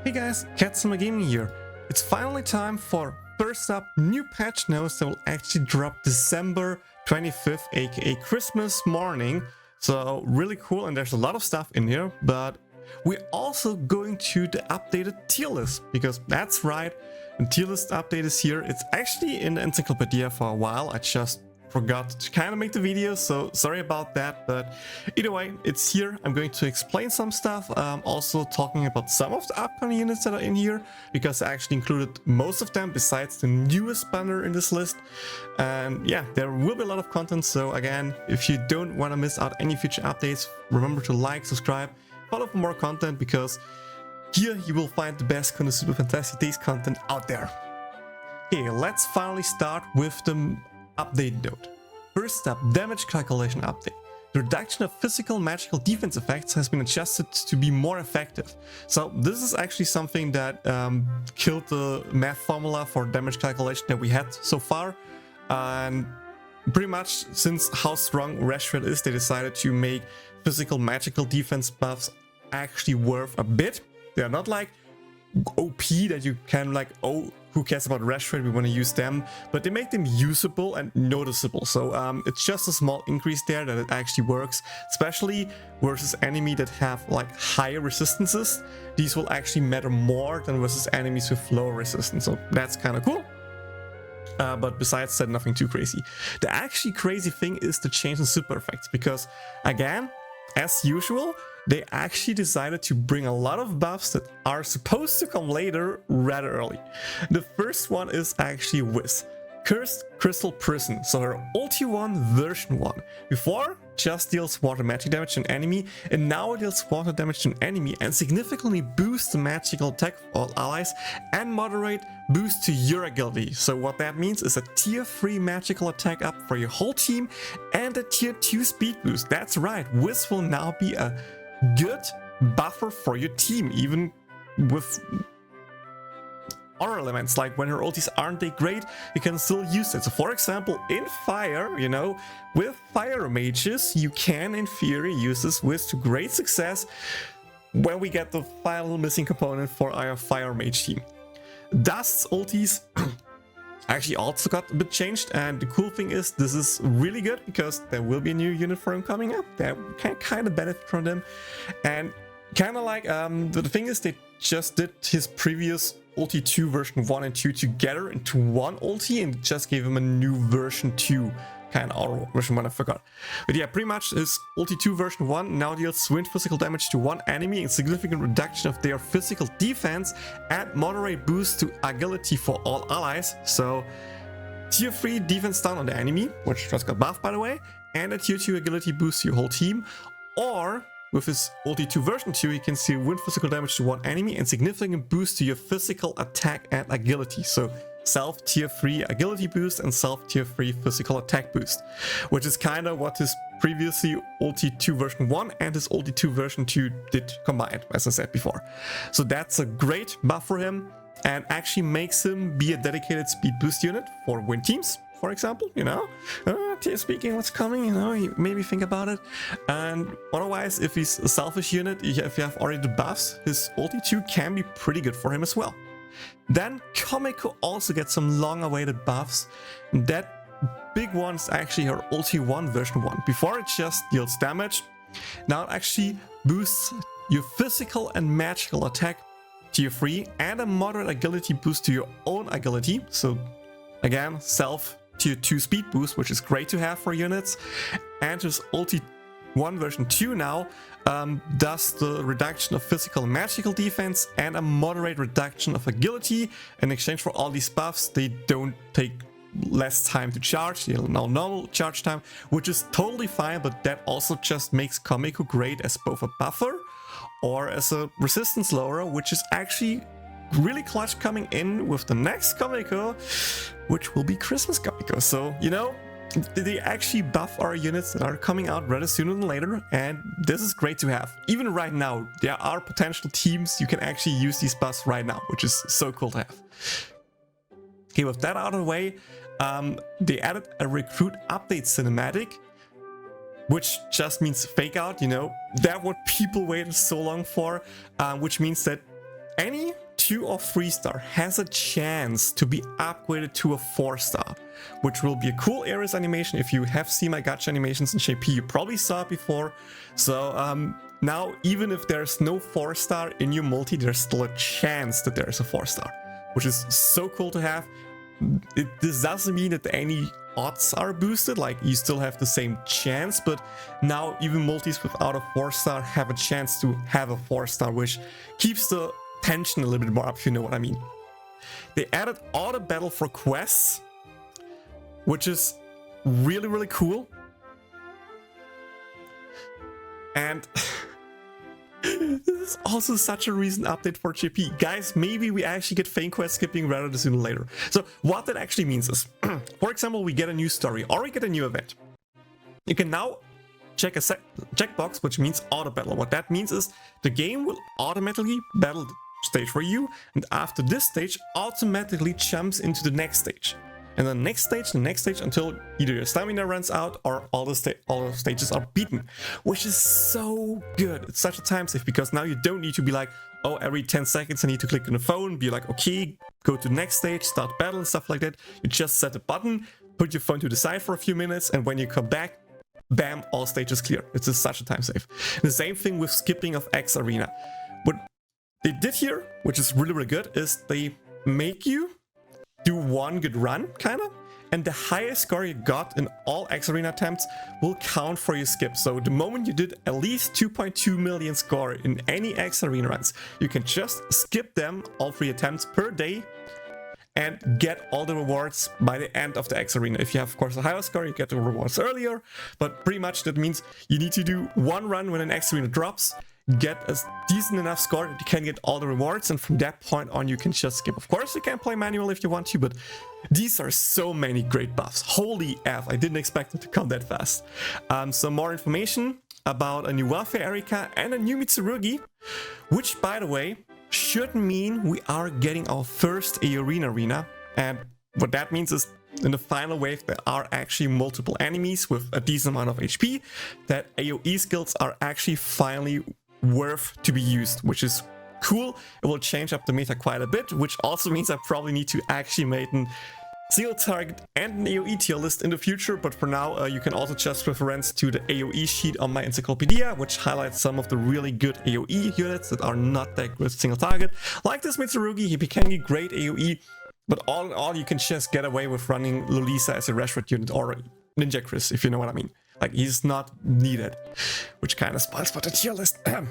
Hey guys, Katsuma Gaming here. It's finally time for first up new patch notes that will actually drop December 25th, aka Christmas morning. So really cool, and there's a lot of stuff in here, but we're also going to the updated tier list, because that's right, the tier list update is here. It's actually in the Encyclopedia for a while. I just forgot to kind of make the video, so sorry about that, but either way, it's here. I'm going to explain some stuff, also talking about some of the upcoming units that are in here, because I actually included most of them besides the newest banner in this list. And yeah, there will be a lot of content, so again, if you don't want to miss out any future updates, remember to like, subscribe, follow for more content, because here you will find the best Konosuba Fantastic Days content out there. Okay, let's finally start with the update note. First up, damage calculation update. The reduction of physical magical defense effects has been adjusted to be more effective. So this is actually something that killed the math formula for damage calculation that we had so far. And pretty much since how strong Rashford is, they decided to make physical magical defense buffs actually worth a bit. They are not like OP that you can like, oh, who cares about Rashford, we want to use them, but they make them usable and noticeable. So it's just a small increase there that it actually works, especially versus enemy that have like higher resistances. These will actually matter more than versus enemies with lower resistance, so that's kind of cool. But besides that, nothing too crazy. The actually crazy thing is the change in super effects, because again, as usual, they actually decided to bring a lot of buffs that are supposed to come later rather early. The first one is actually Wiz, Cursed Crystal Prison, so her ulti 1 version 1. Before, just deals water magic damage to an enemy, and now it deals water damage to an enemy and significantly boosts the magical attack of all allies and moderate boost to your ability. So what that means is a tier 3 magical attack up for your whole team and a tier 2 speed boost. That's right, Wiz will now be a good buffer for your team, even with other elements, like when her ultis aren't that great, you can still use it. So for example, in fire, you know, with fire mages, you can in theory use this Wiz to great success when we get the final missing component for our fire mage team. Dust's ultis actually also got a bit changed, and the cool thing is this is really good because there will be a new unit for him coming up that can kind of benefit from them. And kind of like the thing is, they just did his previous ulti 2 version 1 and 2 together into one ulti and just gave him a new version 2 kind of, or version 1, I forgot. But yeah, pretty much his ulti 2 version 1 now deals wind physical damage to one enemy and significant reduction of their physical defense and moderate boost to agility for all allies. So tier 3 defense down on the enemy, which just got buffed by the way, and a tier 2 agility boost to your whole team. Or with his ulti 2 version 2, you can see wind physical damage to one enemy and significant boost to your physical attack and agility. So self tier 3 agility boost and self tier 3 physical attack boost, which is kind of what his previously ulti 2 version 1 and his ulti 2 version 2 did combined, as I said before. So that's a great buff for him and actually makes him be a dedicated speed boost unit for win teams, for example, you know, speaking what's coming, you know, you maybe think about it. And otherwise, if he's a selfish unit, if you have already the buffs, his ulti 2 can be pretty good for him as well. Then Komiko also gets some long-awaited buffs. That big one is actually her ulti 1 version 1. Before it just deals damage, now it actually boosts your physical and magical attack tier 3 and a moderate agility boost to your own agility. So again, self tier 2 speed boost, which is great to have for units. And his ulti 1 version 2 now does the reduction of physical and magical defense and a moderate reduction of agility. In exchange for all these buffs, they don't take less time to charge, they have now normal charge time, which is totally fine, but that also just makes Komiko great as both a buffer or as a resistance lower, which is actually really clutch coming in with the next Komiko, which will be Christmas Komiko. So, you know, they actually buff our units that are coming out rather sooner than later, and this is great to have. Even right now, there are potential teams you can actually use these buffs right now, which is so cool to have. Okay, with that out of the way, they added a recruit update cinematic, which just means fake out, you know, that what people waited so long for, which means that any 2 or 3 star has a chance to be upgraded to a 4 star, which will be a cool Ares animation. If you have seen my gacha animations in JP, you probably saw it before. So now, even if there's no 4 star in your multi, there's still a chance that there's a 4 star, which is so cool to have. This doesn't mean that any odds are boosted, like you still have the same chance, but now even multis without a 4 star have a chance to have a 4 star, which keeps the tension a little bit more up, if you know what I mean. They added auto battle for quests, which is really, really cool. And this is also such a recent update for JP. Guys, maybe we actually get Fane quest skipping rather than sooner or later. So what that actually means is, for example, we get a new story or we get a new event. You can now check a checkbox, which means auto battle. What that means is the game will automatically battle the stage for you, and after this stage automatically jumps into the next stage. And the next stage, until either your stamina runs out or all the stages are beaten, which is so good. It's such a time save, because now you don't need to be like, oh, every 10 seconds I need to click on the phone, be like, okay, go to the next stage, start battle and stuff like that. You just set a button, put your phone to the side for a few minutes, and when you come back, bam, all stages clear. It's just such a time save. The same thing with skipping of X Arena. What they did here, which is really, really good, is they make you do one good run, kind of, and the highest score you got in all X Arena attempts will count for your skip. So the moment you did at least 2.2 million score in any X Arena runs, you can just skip them, all 3 attempts per day, and get all the rewards by the end of the X Arena. If you have, of course, a higher score, you get the rewards earlier, but pretty much that means you need to do one run when an X Arena drops, get a decent enough score that you can get all the rewards, and from that point on you can just skip. Of course you can play manual if you want to, but these are so many great buffs. Holy F, I didn't expect it to come that fast. Some more information about a new welfare Erika and a new Mitsurugi, which, by the way, should mean we are getting our first AOE Arena. And what that means is, in the final wave, there are actually multiple enemies with a decent amount of HP, that AOE skills are actually finally worth to be used, which is cool. It will change up the meta quite a bit, which also means I probably need to actually make a single target and an AOE tier list in the future. But for now, you can also just reference to the AOE sheet on my Encyclopedia, which highlights some of the really good AOE units that are not that good single target. Like this Mitsurugi, he became a great AOE, but all in all, you can just get away with running Lolisa as a Rashford unit or Ninja Chris, if you know what I mean. Like, he's not needed, which kind of spoils for the tier list. Then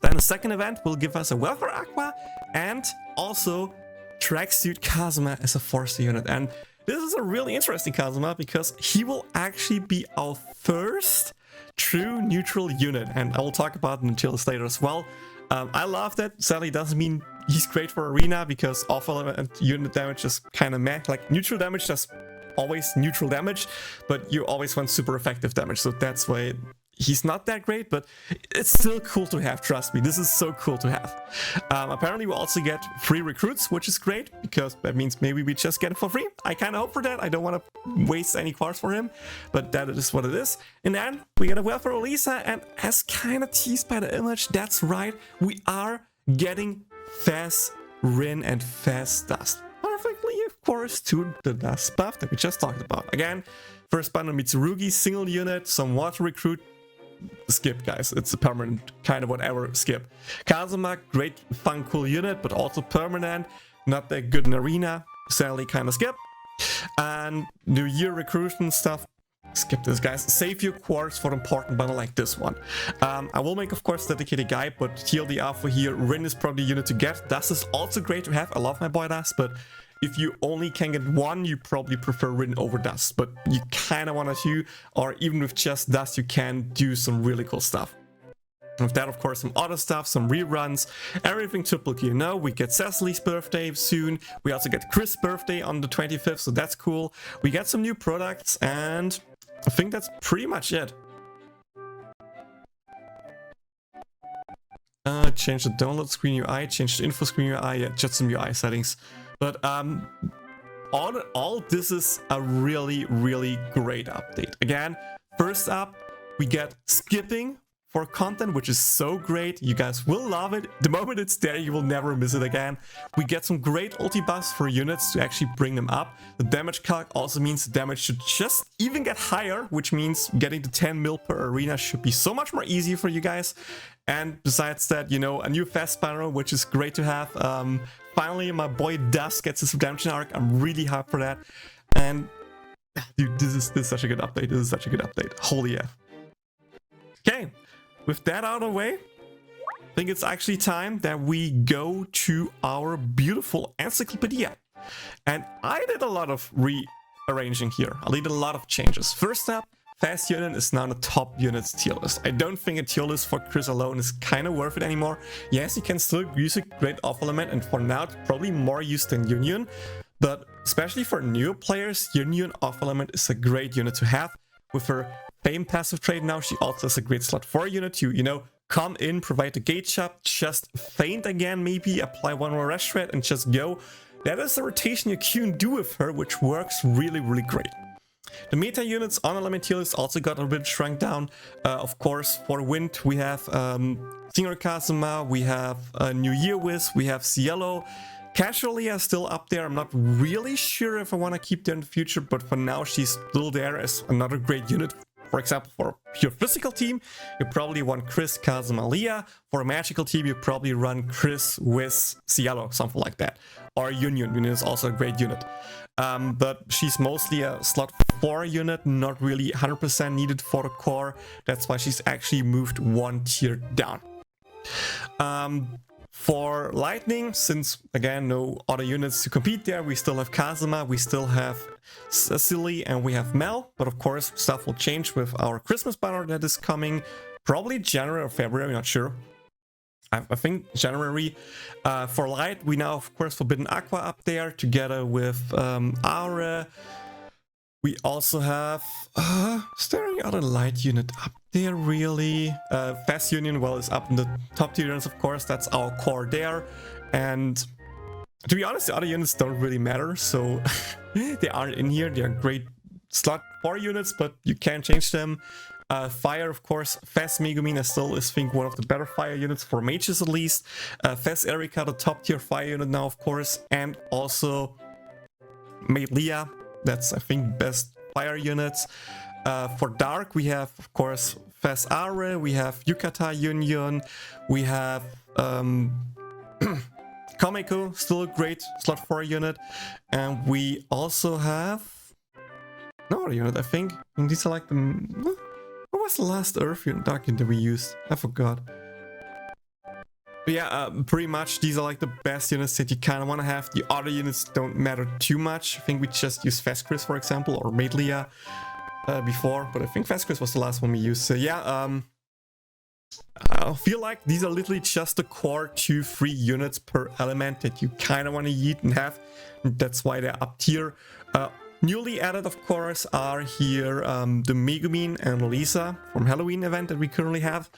the second event will give us a Welfare Aqua and also Tracksuit Kazuma as a 4-star unit. And this is a really interesting Kazuma, because he will actually be our first true neutral unit, and I will talk about it in tier list later as well. I love that. Sadly, doesn't mean he's great for Arena, because off-element unit damage is kind of meh. Like, neutral damage does always neutral damage, but you always want super effective damage, so that's why he's not that great, but it's still cool to have, trust me. This is so cool to have. Apparently we also get free recruits, which is great, because that means maybe we just get it for free. I kind of hope for that. I don't want to waste any cards for him, but that is what it is. And then we get a Welfare Elisa, and as kind of teased by the image, that's right, we are getting Fes, Rin, and Fes Dust. Perfectly, of course, to the Dust buff that we just talked about. Again, first bundle Mitsurugi, single unit, some water recruit, skip, guys. It's a permanent kind of whatever, skip. Kazuma, great fun cool unit, but also permanent, not that good in Arena, sadly kind of skip. And New Year recruitment stuff, skip this, guys. Save your quartz for important bundle like this one. I will make, of course, dedicated guide, but TLDR for here, Rin is probably the unit to get. Dust is also great to have. I love my boy Dust, but if you only can get one, you probably prefer Rin over Dust, but you kind of want to, or even with just Dust, you can do some really cool stuff. With that, of course, some other stuff, some reruns, everything typical, you know. We get Cecily's birthday soon. We also get Chris' birthday on the 25th, so that's cool. We get some new products, and I think that's pretty much it. Change the download screen UI, change the info screen UI, yeah, just some UI settings. But all in all, this is a really, really great update. Again, first up, we get skipping for content, which is so great. You guys will love it. The moment it's there, you will never miss it again. We get some great ulti buffs for units to actually bring them up. The damage calc also means the damage should just even get higher, which means getting to 10 mil per arena should be so much more easy for you guys. And besides that, you know, a new Fes Banner, which is great to have. Finally, my boy Dusk gets his redemption arc. I'm really hyped for that. And dude, this is such a good update. This is such a good update. Holy yeah. Okay, with that out of the way, I think it's actually time that we go to our beautiful Encyclopedia. And I did a lot of rearranging here. I did a lot of changes. First up, Fast Unit is now the top units tier list. I don't think a tier list for Chris alone is kind of worth it anymore. Yes, you can still use a great off element, and for now it's probably more used than Union. But especially for new players, Union off element is a great unit to have. With her Fame passive trade now, she also has a great slot for a unit to, you know, come in, provide the gate shop, just feint again maybe, apply one more rush threat and just go. That is the rotation you can do with her, which works really, really great. The meta units on element tier list also got a bit shrunk down. Of course, for Wind, we have Singer Kazuma, we have New Year Wiz, we have Cielo. Casually are still up there. I'm not really sure if I want to keep her in the future, but for now she's still there as another great unit. For example, for a pure physical team, you probably want Chris, Kazuma, Leah. For a magical team, you probably run Chris, Wiz, Cielo, something like that. Or Union. Union is also a great unit. But she's mostly a slot 4 unit, not really 100% needed for the core. That's why she's actually moved one tier down. For Lightning, since again no other units to compete there, we still have Kazuma, we still have Cecily, and we have Mel. But of course, stuff will change with our Christmas banner that is coming probably January or February, I'm not sure. I think January. For Light, we now of course Forbidden Aqua up there together with Aura. We also have is there any other light unit up there really? Fast Union, well, is up in the top tier units, of course. That's our core there. And to be honest, the other units don't really matter, so they aren't in here. They are great slot 4 units, but you can change them. Fire, of course. Fes Megumin still is, I think, one of the better fire units for mages at least. Fes Erika, the top tier fire unit now, of course. And also Maid Leah. That's, I think, best fire units. For Dark, we have, of course, Fes Are, we have Yukata Union, we have Komeko, still a great slot 4 unit, and we also have no other unit, I think. And these are like the... What was the last Earth unit, Dark unit that we used? I forgot. But yeah, pretty much these are like the best units that you kind of want to have. The other units don't matter too much. I think we just used Fast Chris, for example, or Maid Leah before, but I think Fast Chris was the last one we used. So yeah, I feel like these are literally just the core 2-3 units per element that you kind of want to yeet and have. And that's why they're up tier. Newly added, of course, are here the Megumin and Lisa from Halloween event that we currently have.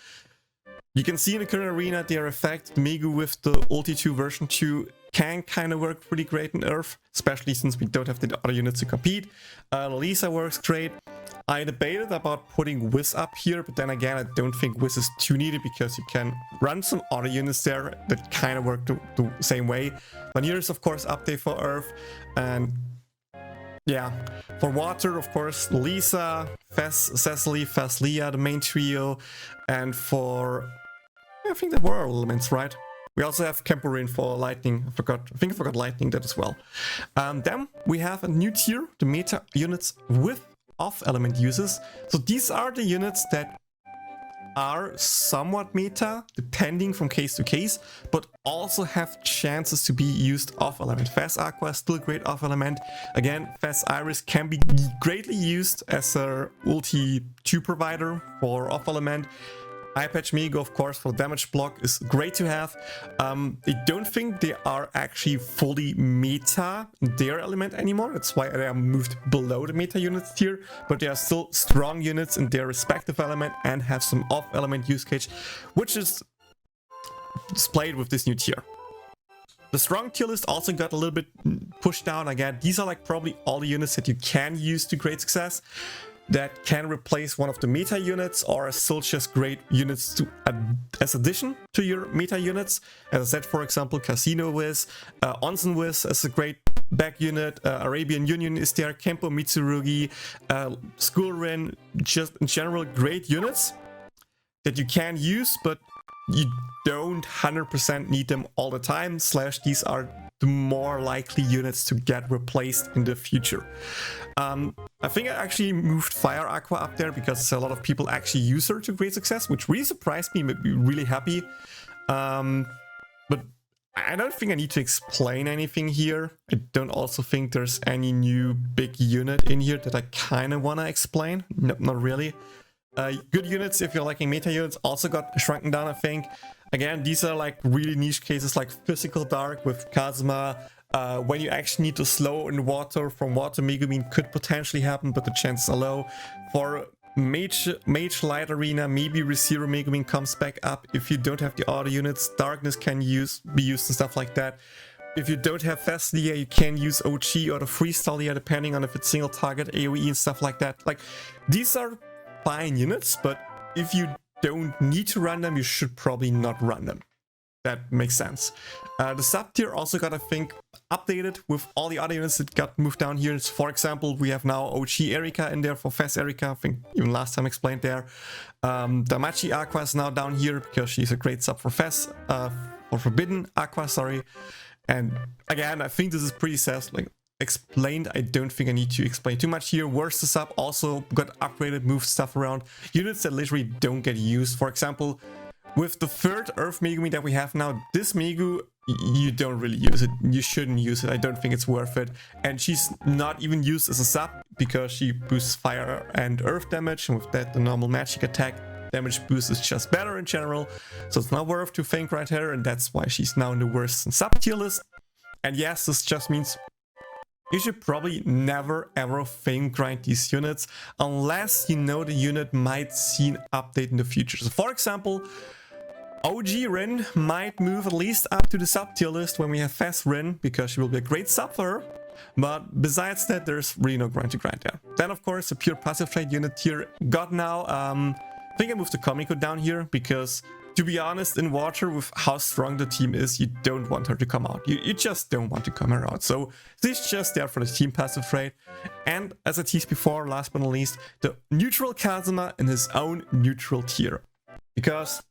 You can see in the current arena their effect. Megu with the Ulti 2 version 2 can kind of work pretty great in Earth, especially since we don't have the other units to compete. Lisa works great. I debated about putting Wiz up here, but then again, I don't think Wiz is too needed because you can run some other units there that kind of work the same way. Lanier is, of course, up there for Earth. And yeah, for Water, of course, Lisa, Cecily, Fes Leah, the main trio. And for... I think there were elements, right? We also have Kemporin for Lightning. I think I forgot Lightning that as well. Then we have a new tier, the meta units with off-element uses. So these are the units that are somewhat meta, depending from case to case, but also have chances to be used off-element. Fes Aqua is still a great off-element. Again, Fes Iris can be greatly used as a ulti 2 provider for off-element. Eye Patch Mego, of course, for damage block is great to have. I don't think they are actually fully meta in their element anymore. That's why they are moved below the meta units tier, but they are still strong units in their respective element and have some off-element use case, which is displayed with this new tier. The strong tier list also got a little bit pushed down again. These are like probably all the units that you can use to great success. that can replace one of the meta units or are still just great units to as addition to your meta units. As I said, for example, Casino Wiz, Onsen Wiz is a great back unit, Arabian Union is there, Kempo Mitsurugi, School Rin, just in general great units that you can use, but you don't 100% need them all the time, / these are the more likely units to get replaced in the future. I think I actually moved Fire Aqua up there because a lot of people actually use her to great success, which really surprised me, made me really happy. But I don't think I need to explain anything here. I don't also think there's any new big unit in here that I kind of want to explain. No, not really. Good units, if you're liking meta units, also got shrunken down, I think. Again, these are like really niche cases like Physical Dark with Kazuma. When you actually need to slow in water from Water Megumin could potentially happen, but the chances are low. For Mage Light Arena, maybe ReZero Megumin comes back up. If you don't have the auto units, Darkness can be used and stuff like that. If you don't have Fes Lia, you can use OG or the Freestyle Lia, depending on if it's single target, AOE and stuff like that. Like, these are fine units, but if you don't need to run them, you should probably not run them. That makes sense. The sub tier also got, I think, updated with all the other units that got moved down here. So for example, we have now OG Erika in there for Fes Erika. I think even last time explained there. Damachi Aqua is now down here because she's a great sub for Fes, for Forbidden Aqua, sorry. And again, I think this is pretty explained. I don't think I need to explain too much here. Where's the sub also got upgraded, moved stuff around. Units that literally don't get used. For example, with the third Earth Megumi that we have now, this Megu, you don't really use it. You shouldn't use it. I don't think it's worth it. And she's not even used as a sub because she boosts fire and earth damage. And with that, the normal magic attack damage boost is just better in general. So it's not worth to think right here. And that's why she's now in the worst sub tier list. And yes, this just means you should probably never ever fame grind these units unless you know the unit might see an update in the future. So for example, OG Rin might move at least up to the sub tier list when we have Fes Rin, because she will be a great sub for her. But besides that, there's really no grind to grind there. Then of course the pure passive trade unit tier got now, I think I moved the Komiko down here because, to be honest, in water, with how strong the team is, you don't want her to come out. You just don't want to come her out. So she's just there for the team passive trade. And as I teased before, last but not least, the neutral Kazuma in his own neutral tier. Because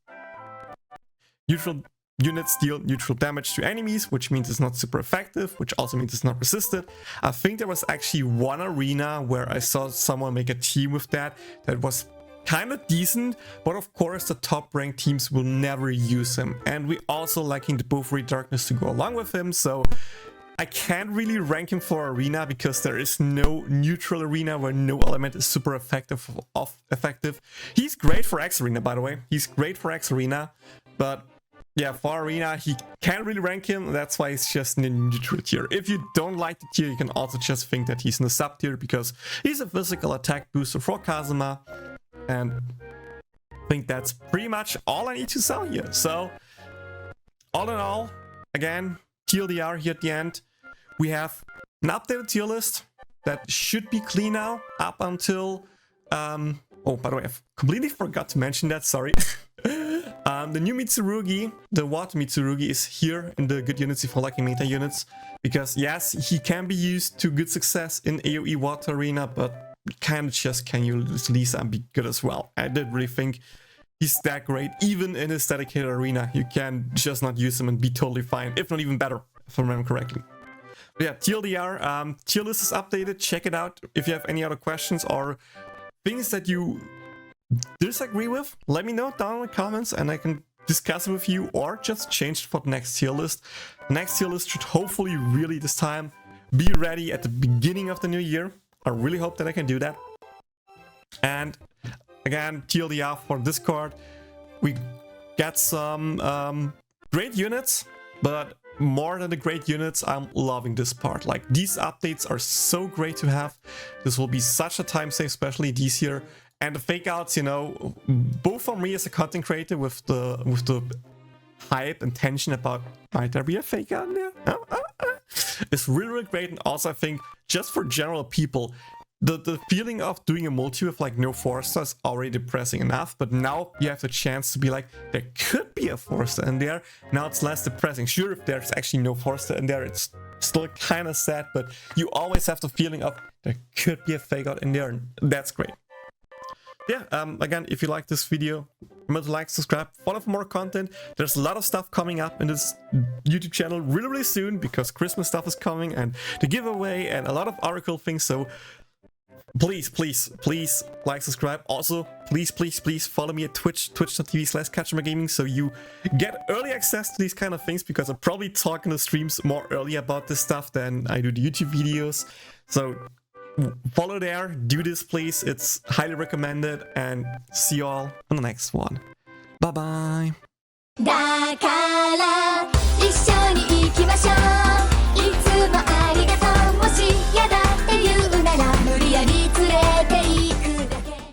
neutral units deal neutral damage to enemies, which means it's not super effective, which also means it's not resisted. I think there was actually one arena where I saw someone make a team with that was kind of decent, but of course the top ranked teams will never use him, and we also lacking the Bofuri Darkness to go along with him, so I can't really rank him for arena because there is no neutral arena where no element is super effective. He's great for X Arena, by the way. He's great for X Arena, but yeah, for arena he can't really rank him. That's why he's just in the neutral tier. If you don't like the tier, you can also just think that he's in the sub tier because he's a physical attack booster for Kazuma. And I think that's pretty much all I need to sell here. So, all in all, again, TLDR here at the end. We have an updated tier list that should be clean now up until... oh, by the way, I completely forgot to mention that, sorry. The new Mitsurugi, the Water Mitsurugi, is here in the good units if you're liking meta units. Because yes, he can be used to good success in AOE Water Arena, but kind of just can use Lisa and be good as well. I didn't really think he's that great. Even in his dedicated arena, you can just not use him and be totally fine, if not even better, if I remember correctly. But yeah, TLDR, tier list is updated. Check it out. If you have any other questions or things that you disagree with, let me know down in the comments and I can discuss it with you, or just change it for the next tier list. The next tier list should hopefully really this time be ready at the beginning of the new year. I really hope that I can do that. And again, TLDR for Discord, we got some great units, but more than the great units, I'm loving this part. Like, these updates are so great to have. This will be such a time save, especially this year. And the fake outs, you know, both for me as a content creator with the hype and tension about might there be a fake out in there? It's really, really great. And also I think just for general people, the feeling of doing a multi with like no 4-star is already depressing enough, but now you have the chance to be like, there could be a 4-star in there. Now it's less depressing. Sure, if there's actually no 4-star in there, it's still kind of sad, but you always have the feeling of there could be a fake out in there, and that's great. Yeah, again, if you like this video, remember to like, subscribe, follow for more content. There's a lot of stuff coming up in this YouTube channel really soon, because Christmas stuff is coming and the giveaway and a lot of Oracle things. So please like, subscribe. Also, please follow me at twitch.tv/catchmargaming, so you get early access to these kind of things, because I probably talk in the streams more early about this stuff than I do the YouTube videos. So follow there, do this please, it's highly recommended, and see you all on the next one. Bye bye. だから一緒に行きましょう。いつもありがとう。もしやだって言うなら